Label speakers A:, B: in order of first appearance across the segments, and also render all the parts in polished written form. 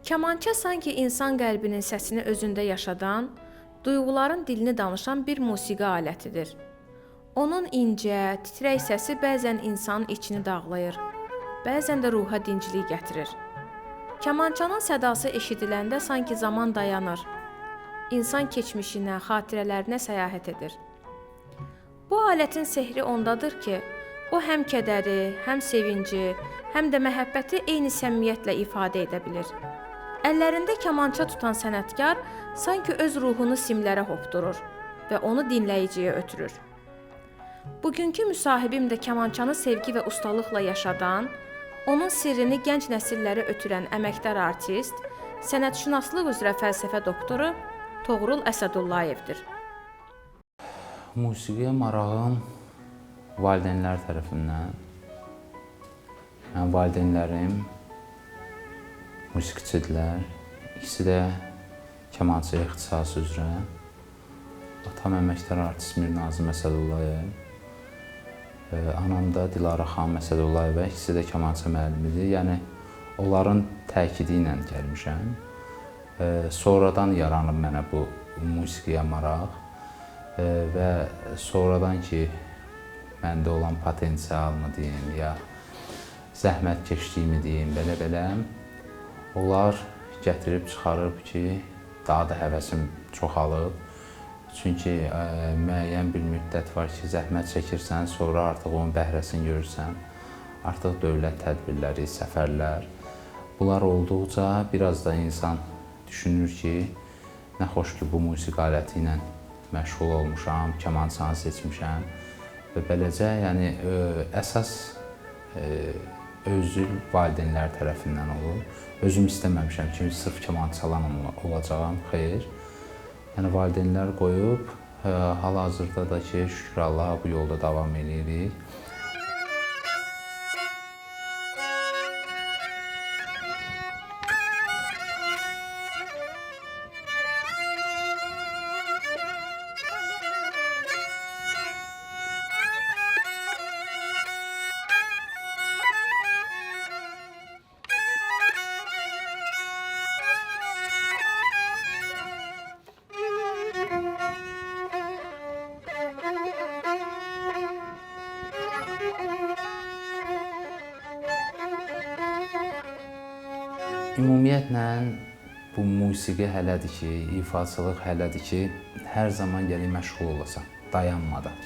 A: Kamança sanki insan qəlbinin səsini özündə yaşadan, duyğuların dilini danışan bir musiqi alətidir. Onun incə, titrək səsi bəzən insanın içini dağlayır, bəzən də ruha dinclik gətirir. Kamançanın sədası eşidiləndə sanki zaman dayanır. İnsan keçmişinə, xatirələrinə səyahət edir. Bu alətin sehri ondadır ki, o həm kədəri, həm sevinci, həm də məhəbbəti eyni səmimiyyətlə ifadə edə bilir. Əllərində kamança tutan sənətkar sanki öz ruhunu simlərə hopdurur və onu dinləyiciyə ötürür. Bugünkü müsahibim də kamançanı sevgi və ustalıqla yaşadan, onun sirrini gənc nəsillərə ötürən əməkdar artist, sənətşünaslıq üzrə fəlsəfə doktoru Toğrul Əsədullayevdir.
B: Musiqiyə marağım valideynlər tərəfindən. Valideynlərim musiqiçidirlər. İkisi də kamança ixtisası üzrə. Atam əməkdar artist Mir Nazim Əsədullayev. Anam da Dilarə xanım Əsədullayeva. İkisi də kamança müəllimidir. Yəni onların təkidi ilə gəlmişəm. Sonradan yaranıb mənə bu musiqiyə maraq və sonradan ki məndə olan potensialını deyim ya zəhmət keçdiyimi deyim, belə onlar gətirib çıxarıb ki, daha da həvəsim çoxalıb. Çünki müəyyən bir müddət var ki, zəhmət çəkirsən, sonra artıq onun bəhrəsini görürsən. Artıq dövlət tədbirləri, səfərlər. Bunlar olduqca biraz da insan düşünür ki, nə xoş ki, bu musiqi aləti ilə məşğul olmuşam, kamançanı seçmişəm. Və beləcə, yəni əsas özül valideynlər tərəfindən olur. Özüm istəməmişəm ki, sırf kamançalan olacağam, xeyr. Yəni valideynlər qoyub, hal-hazırda da ki, şükür Allaha bu yolda davam edirik. Ümumiyyətlə, bu musiqi hələdir ki, ifaçılıq hələdir ki, hər zaman gəlib məşğul olasan, dayanmadan.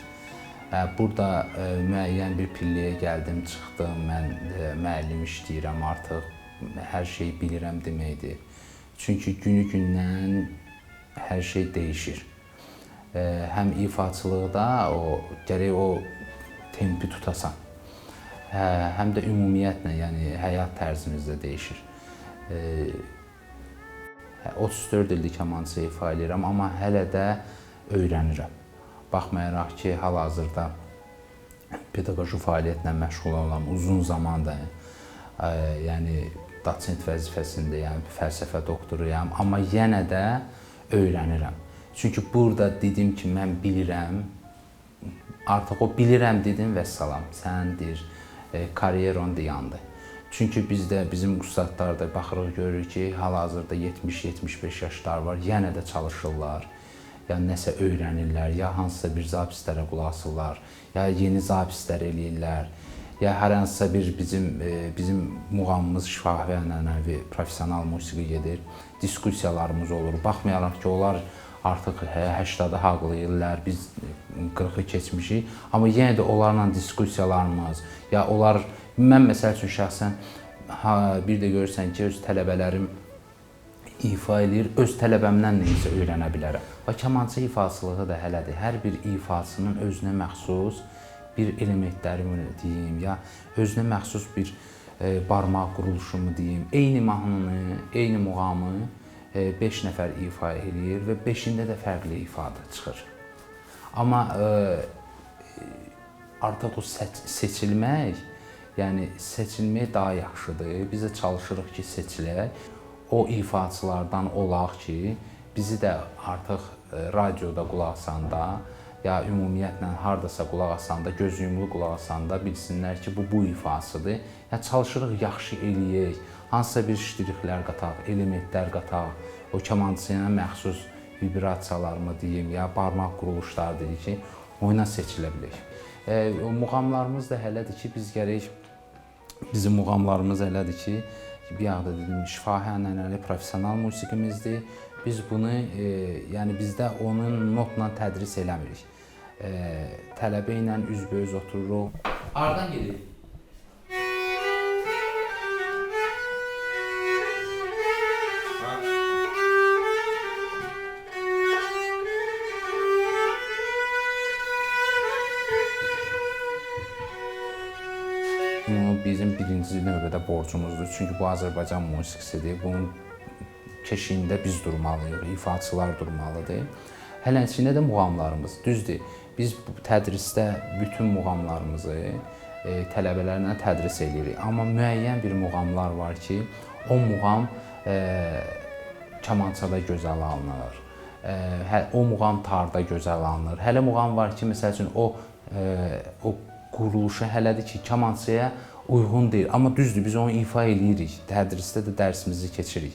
B: Burada müəyyən bir pilləyə gəldim, çıxdım, mən müəllim işləyirəm artıq, hər şeyi bilirəm deməkdir. Çünki günü-gündən hər şey dəyişir. Həm ifaçılıqda gərək o tempi tutasan, həm də ümumiyyətlə, yəni həyat tərzimizdə dəyişir. 34 ildir kamança ifa edirəm, amma hələ də öyrənirəm. Baxmayaraq ki, hal-hazırda pedaqoji fəaliyyətlə məşğul olam, uzun zamandır. Yəni doçent vəzifəsindəyəm, fəlsəfə doktoruyam, amma yenə də öyrənirəm. Çünki burada dedim ki, mən bilirəm, artıq o bilirəm dedim və salam, səndir, karyeron dayandı. Çünki bizdə, bizim ustadlarda baxırıq, görürük ki, hal-hazırda 70-75 yaşlar var, yenə də çalışırlar, ya nəsə öyrənirlər, ya hansısa bir zapislərə qulaq asırlar, ya yeni zapislər eləyirlər, ya hər hansısa bir bizim muğamımız şifahi və ənənəvi professional musiqi gedir, diskussiyalarımız olur. Baxmayaraq ki, onlar artıq 80-ı haqlayırlar, biz 40-ı keçmişik, amma yenə də onlarla diskussiyalarımız, ya onlar, mən məsəl üçün şəxsən bir də görürsən ki, öz tələbələrim ifa edir, öz tələbəmdən neysə öyrənə bilərəm. Və kamança ifasılığı da elədir. Hər bir ifasının özünə məxsus bir elementləri deyim, ya özünə məxsus bir barmaq quruluşumu deyim, eyni mahnını, eyni muğamı 5 nəfər ifa edir və 5-ində də fərqli ifadə çıxır. Amma artıq o seçilmək, yəni seçilmək daha yaxşıdır. Biz də çalışırıq ki, seçilək. O ifaçılardan olaq ki, bizi də artıq radioda qulaq asanda, ya ümumiyyətlə hardasa qulaq asanda, göz yumulu qulaq asanda bilsinlər ki, bu ifasıdır. Ya çalışırıq yaxşı eləyək, hansısa bir ştrixlər qataq, elementlər qataq, o kamançıya məxsus vibrasiyalarmı deyim, ya barmaq quruluşları deyim ki, oyuna seçilə bilər. Muğamlarımız da elədir ki, biz gərək bizim muğamlarımız elədir ki, bir yağda dedim, şifahi ənənəli professional musiqimizdir. Biz bunu, yəni bizdə onun notla tədris eləmirik. Tələbə ilə üzbəüz otururuq. Hardan gedir? Bu bizim birinci növbədə borcumuzdur. Çünki bu Azərbaycan musiqisidir. Bunun keşiyində biz durmalıyıq, ifaçılar durmalıdır. Hələçində də muğamlarımız. Düzdür, biz tədrisdə bütün muğamlarımızı tələbələrlə tədris edirik. Amma müəyyən bir muğamlar var ki, o muğam kamançada gözəl alınır. O muğam tarda gözəl alınır. Hələ muğam var ki, məsəl üçün o quruluşu hələdir ki, kamançaya uyğun deyil. Amma düzdür, biz onu ifa edirik. Tədrisdə də dərsimizi keçirik.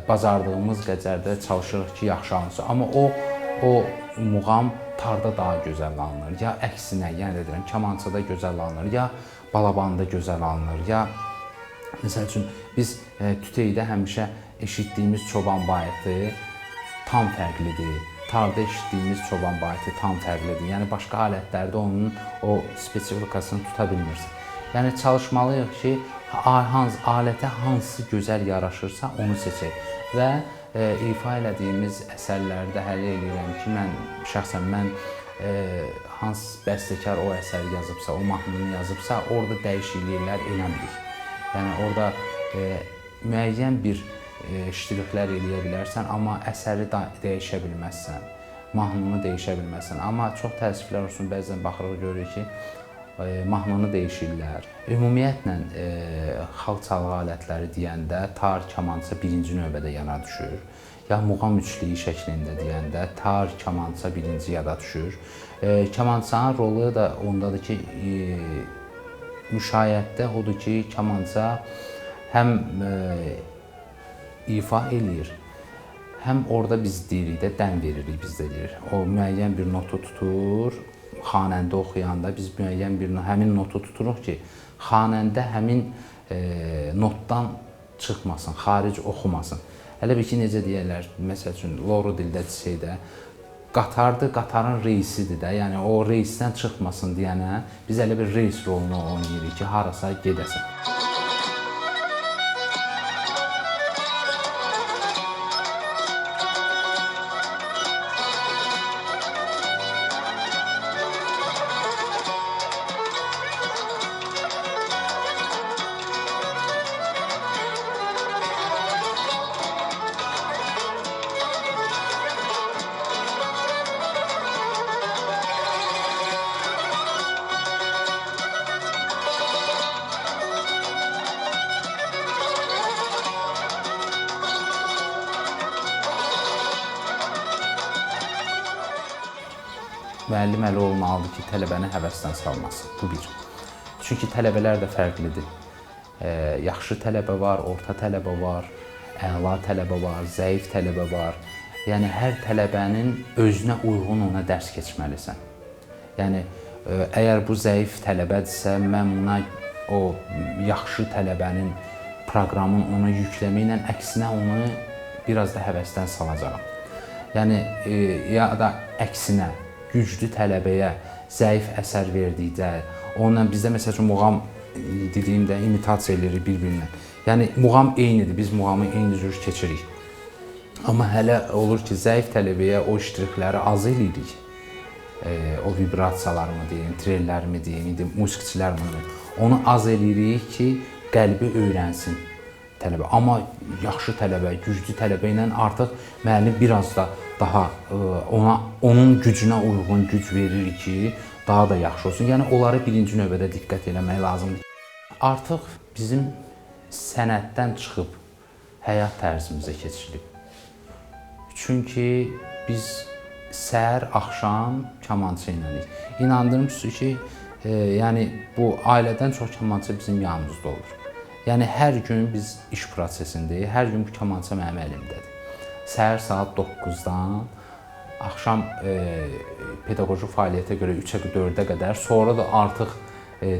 B: Bacardığımız qədərdə çalışırıq ki, yaxşı alınsın. Amma o muğam tarda daha gözəl alınır. Ya əksinə, yəni deyirəm, kamançada gözəl alınır, ya balabanda gözəl alınır, ya məsəl üçün biz tüteydə həmişə eşitdiyimiz çoban bayıtı tam fərqlidir. Tarda eşitdiyimiz çoban bayıtı tam fərqlidir. Yəni başqa alətlərdə onun o spesifikasını tuta bilmirsən. Yəni çalışmalıyıq ki, alətə hansı gözəl yaraşırsa onu seçək və ifa elədiyimiz əsərlərdə həll edirəm ki, şəxsən mən hansı bəstəkar o əsəri yazıbsa, o mahnını yazıbsa, orada dəyişikliklər eləmirik. Yəni orada müəyyən bir ştrixlər eləyə bilərsən, amma əsəri dəyişə bilməzsən, mahnını dəyişə bilməzsən. Amma çox təəssüflər olsun, bəzən baxırıq, görürük ki, mahnını dəyişirlər. Ümumiyyətlə, xalq çalğı alətləri deyəndə tar, kamança birinci növbədə yana düşür. Ya muğam üçlüyü şəklində deyəndə tar, kamança birinci yada düşür. Kamançanın rolu da ondadır ki, müşayiətdə odur ki, kamança həm ifa eləyir, həm orada biz deyirik də, dən veririk biz deyirik. O müəyyən bir notu tutur, xanəndə oxuyanda biz müəyyən bir həmin notu tuturuq ki, xanəndə həmin notdan çıxmasın, xaric oxumasın. Hələ bir ki, necə deyərlər, məsəl üçün, loru dildə desəkdə, qatardır, qatarın reisidir də, yəni o reisdən çıxmasın deyənə, biz elə bir reis rolunu oynayırıq ki, harasa gedəsin. Müəllim elə olmalıdır ki, tələbəni həvəsdən salmasın. Bu bir. Çünki tələbələr də fərqlidir. Yaxşı tələbə var, orta tələbə var, əla tələbə var, zəif tələbə var. Yəni, hər tələbənin özünə uyğun ona dərs keçməlisən. Yəni, əgər bu zəif tələbədirsə, mən buna o yaxşı tələbənin proqramın ona yükləməklə əksinə onu biraz da həvəsdən salacağam. Yəni, ya da əksinə, güclü tələbəyə zəif əsər verdikdə, onunla bizdə məsəl üçün muğam dediyimdə imitasiya edirik bir-birinə. Yəni muğam eynidir, biz muğamı eyni cür keçirik. Amma hələ olur ki, zəif tələbəyə o ştrixləri az eləyirik. O vibrasiyalarımı deyim, trellərimi deyim, musiqiçilərimi deyim. Onu az eləyirik ki, qəlbi öyrənsin tələbə. Amma yaxşı tələbə, güclü tələbə ilə artıq müəllim biraz da daha onun gücünə uyğun güc verir ki, daha da yaxşı olsun. Yəni, onları birinci növbədə diqqət eləmək lazımdır. Artıq bizim sənətdən çıxıb həyat tərzimizə keçirilib. Çünki biz səhər, axşam kamança ilə. İnandırım ki, yəni bu ailədən çox kamança bizim yanımızda olur. Yəni hər gün biz iş prosesindəyik, hər gün bu kamança mənim əlimdədir. Səhər saat 9-dan axşam pedaqoji fəaliyyətə görə 3-ə 4-ə qədər, sonra da artıq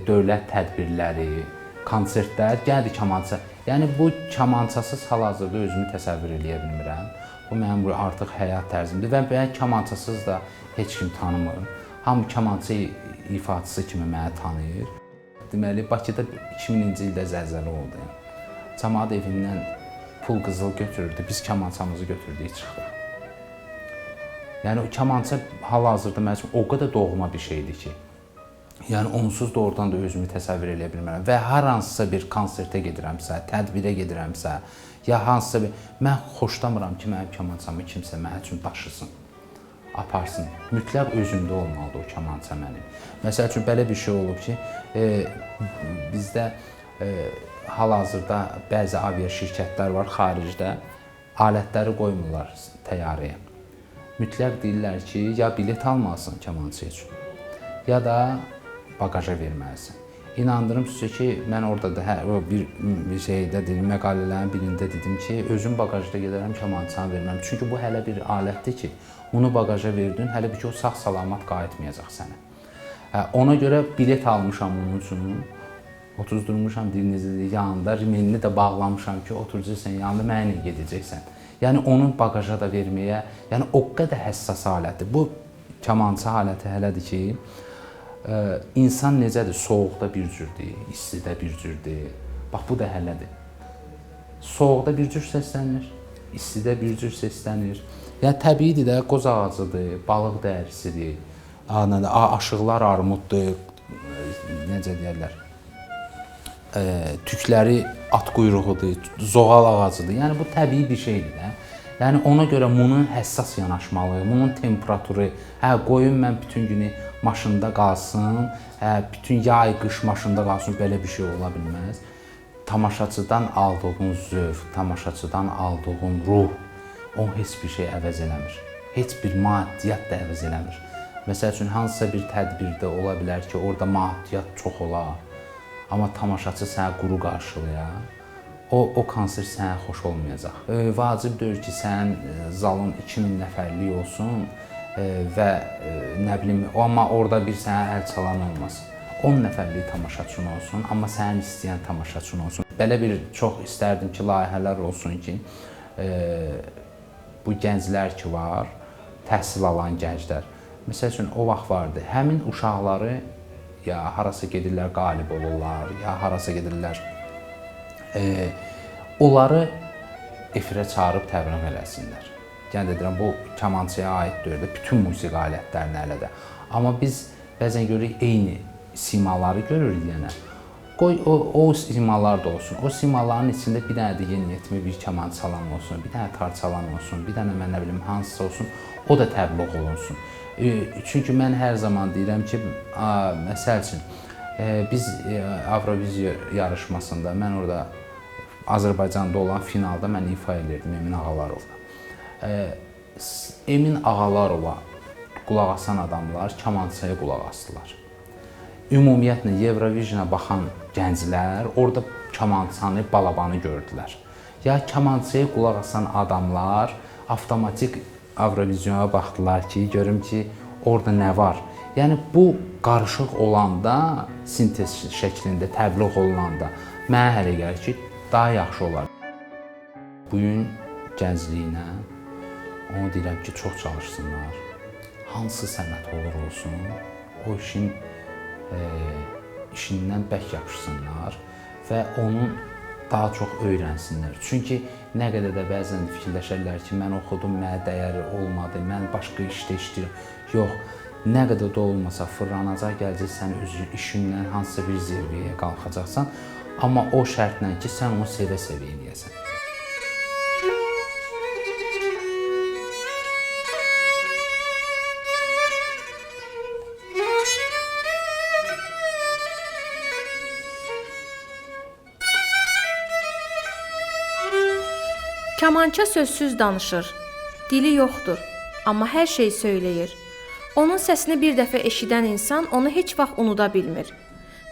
B: dövlət tədbirləri, konsertlər, gəldi kamança. Yəni bu kamançasız hal-hazırda özümü təsəvvür eləyə bilmirəm. Bu mənim artıq həyat tərzimdir və mən kamançasız da heç kim tanımır. Hamı kamança ifaçısı kimi məni tanıyır. Deməli, Bakıda 2000-ci ildə zəlzələ oldu. Camaat evindən pul qızıl götürürdü, biz kamançamızı götürdük, çıxdıq. Yəni, kamança hal-hazırda mənim üçün o qədər doğma bir şeydir ki, yəni onsuz da oradan da özümü təsəvvür eləyə bilmərəm. Və hər hansısa bir konsertə gedirəmsə, tədbirə gedirəmsə, ya hansısa bir... Mən xoşlamıram ki, mənim kamançamı kimsə mənim üçün daşısın, aparsın. Mütləq özümdə olmalıdır o kamança mənim. Məsəl üçün, belə bir şey olub ki, bizdə hal-hazırda bəzi aviaşirkətlər var xaricdə, alətləri qoymurlar təyyarəyə. Mütləq deyirlər ki, ya bilet almalısın kamança üçün, ya da bagaja verməlisin. İnandırım sizə ki, mən orada da bir şeydə dedim, məqalələrin birində dedim ki, özüm bagajda gedərəm, kamançanı verməm. Çünki bu hələ bir alətdir ki, onu bagaja verdin, hələ bir ki, o sağ-salamat qayıtmayacaq sənə. Ona görə bilet almışam onun üçün, otuzdurmuşam dilinizin yanında, rimenini də bağlamışam ki, oturacaqsan yanında, mənə gedəcəksən. Yəni, onu bagaja da verməyə, yəni o qədər həssas alətdir. Bu kamança aləti hələdir ki, insan necədir? Soğuqda bir cürdür, istidə bir cürdür. Bax, bu da hələdir. Soğuqda bir cür səslənir, istidə bir cür səslənir. Yəni, təbiidir də, qoz ağacıdır, balıq dərisidir, aşıqlar armuddur, necə deyərlər, tükləri at quyruğudur, zoğal ağacıdır. Yəni, bu təbii bir şeydir də. Yəni, ona görə bunun həssas yanaşmalı, bunun temperaturu, qoyun mən bütün günü maşında qalsın, bütün yay, qış maşında qalsın, belə bir şey ola bilməz. Tamaşaçıdan aldığın zövq, tamaşaçıdan aldığın ruh, o heç bir şey əvəz eləmir. Heç bir maddiyyat da əvəz eləmir. Məsəl üçün, hansısa bir tədbirdə ola bilər ki, orada maddiyyat çox ola, amma tamaşaçı sənə quru qarşılaya, o konsert sənə xoş olmayacaq. Vacib deyil ki, sənin zalın 2000 nəfərlik olsun və nə bilim, amma orada bir sənə əl çalan olmasın. 10 nəfərlik tamaşaçın olsun, amma sənin istəyən tamaşaçın olsun. Belə bir çox istərdim ki, layihələr olsun ki, bu gənclər ki var, təhsil alan gənclər. Məsəl üçün, o vaxt vardı, həmin uşaqları ya harasa gedirlər, qalib olurlar, ya harasa gedirlər, onları efirə çağırıb təbrik eləsinlər. Yəni deyirəm, bu kamançaya aid deyil, bütün musiqi alətlərinə elə də. Amma biz bəzən görürük, eyni simaları görürük yenə. Qoy o simalar da olsun. O simaların içində bir dənə də yeniyetmə bir kaman çalan olsun, bir dənə tar çalan olsun, bir dənə mən nə bilim hansısa olsun, o da təbliğ olunsun. Çünki mən hər zaman deyirəm ki, məsəl üçün, biz Avroviziya yarışmasında, mən orada Azərbaycanda olan finalda mən ifa edirdim Emin Ağalarova. Emin Ağalarova qulaq asan adamlar kamançaya qulaq asdılar. Ümumiyyətlə, Eurovision'a baxan gənclər orada kamançanı, balabanı gördülər. Ya kamançaya qulaq asan adamlar avtomatik Avrovizyona baxdılar ki, görüm ki, orada nə var. Yəni, bu qarışıq olanda, sintez şəklində, təbliğ olunanda mənə hələ gəlir ki, daha yaxşı olar. Bugün gəncliyinə, onu deyirəm ki, çox çalışsınlar. Hansı sənət olur olsun, o işindən bək yapışsınlar və onun daha çox öyrənsinlər. Çünki nə qədər də bəzən fikirləşərlər ki, mən oxudum, mənə dəyəri olmadı, mən başqa işdə işləyirəm. Yox, nə qədər də olmasa fırlanacaq, gələcəksən öz işindən hansısa bir zirvəyə qalxacaqsan, amma o şərtlə ki, sən onu sevə-sevə eləyəsən.
A: Kamança sözsüz danışır. Dili yoxdur, amma hər şey söyləyir. Onun səsini bir dəfə eşidən insan onu heç vaxt unuda bilmir.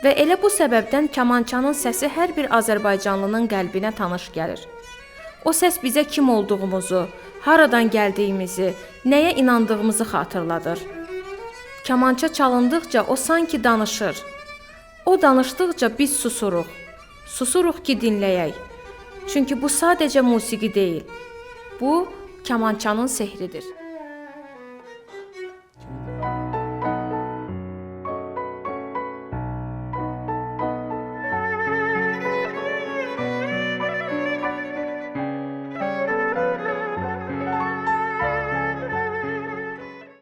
A: Və elə bu səbəbdən kamançanın səsi hər bir azərbaycanlının qəlbinə tanış gəlir. O səs bizə kim olduğumuzu, haradan gəldiyimizi, nəyə inandığımızı xatırladır. Kamança çalındıqca o sanki danışır. O danışdıqca biz susuruq. Susuruq ki, dinləyək. Çünki bu sadəcə musiqi deyil. Bu, kamançanın sehridir.